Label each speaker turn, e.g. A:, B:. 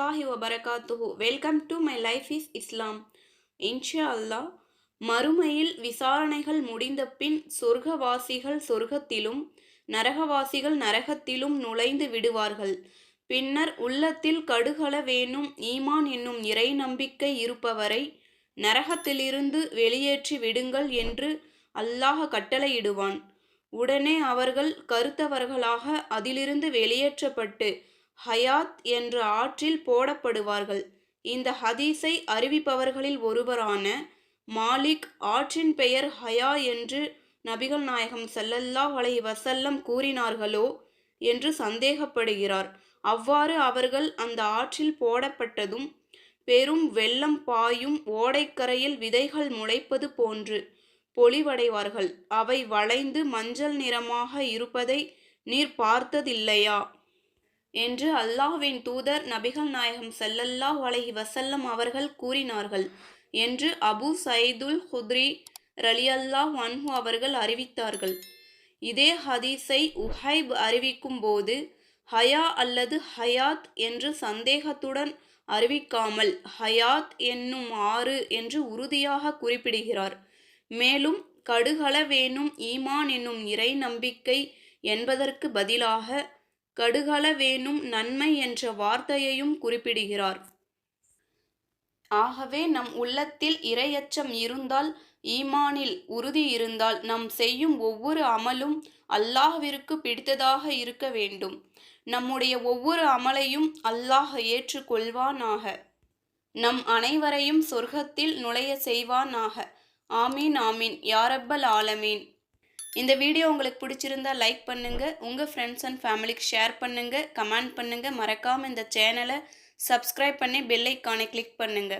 A: வரஹ்மத்துல்லாஹி வபரகாத்துஹு. Welcome to my life is இஸ்லாம். இன்ஷா அல்லாஹ் மறுமையில் விசாரணைகள் முடிந்த பின் சொர்க்கவாசிகள் சொர்க்கத்திலும் நரகவாசிகள் நரகத்திலும் நுழைந்து விடுவார்கள். பின்னர் உள்ளத்தில் கடுகள வேணும் ஈமான் என்னும் இறை நம்பிக்கை இருப்பவரை நரகத்திலிருந்து வெளியேற்றி விடுங்கள் என்று அல்லாஹ் கட்டளையிடுவான். உடனே அவர்கள் கருத்தவர்களாக அதிலிருந்து வெளியேற்றப்பட்டு ஹயாத் என்ற ஆற்றில் போடப்படுவார்கள். இந்த ஹதீஸை அறிவிப்பவர்களில் ஒருவரான மாலிக் ஆற்றின் பெயர் ஹயா என்று நபிகள் நாயகம் ஸல்லல்லாஹு அலைஹி வஸல்லம் கூறினார்களோ என்று சந்தேகப்படுகிறார். அவ்வாறு அவர்கள் அந்த ஆற்றில் போடப்பட்டதும் பெரும் வெள்ளம் பாயும் ஓடைக்கரையில் விதைகள் முளைப்பது போன்று பொலிவடைவார்கள். அவை வளைந்து மஞ்சள் நிறமாக இருப்பதை நீர் பார்த்ததில்லையா என்று அல்லாஹ்வின் தூதர் நபிகள் நாயகம் ஸல்லல்லாஹு அலைஹி வஸல்லம் அவர்கள் கூறினார்கள் என்று அபூ சயீதுல் குத்ரி ரலியல்லாஹு அன்ஹு அவர்கள் அறிவித்தார்கள். இதே ஹதீஸை உஹைப் அறிவிக்கும் போது ஹயா அல்லது ஹயாத் என்று சந்தேகத்துடன் அறிவிக்காமல் ஹயாத் என்னும் ஆறு என்று உறுதியாக குறிப்பிடுகிறார். மேலும் கடுகள வேணும் ஈமான் என்னும் இறை நம்பிக்கை என்பதற்கு பதிலாக கடுகள வேணும் நன்மை என்ற வார்த்தையையும் குறிப்பிடுகிறார். ஆகவே நம் உள்ளத்தில் இறையச்சம் இருந்தால், ஈமானில் உறுதி இருந்தால் நம் செய்யும் ஒவ்வொரு அமலும் அல்லாஹ்விற்கு பிடித்ததாக இருக்க வேண்டும். நம்முடைய ஒவ்வொரு அமலையும் அல்லாஹ் ஏற்றுக்கொள்வானாக. நம் அனைவரையும் சொர்க்கத்தில் நுழைய செய்வானாக. ஆமீன் ஆமீன் யா ரப்பல் ஆலமீன். இந்த வீடியோ உங்களுக்கு பிடிச்சிருந்தா லைக் பண்ணுங்க, உங்க ஃப்ரெண்ட்ஸ் அண்ட் ஃபேமிலிக்கு ஷேர் பண்ணுங்க, கமெண்ட் பண்ணுங்க. மறக்காம இந்த சேனலை சப்ஸ்கிரைப் பண்ணி பெல் ஐகானை கிளிக் பண்ணுங்க.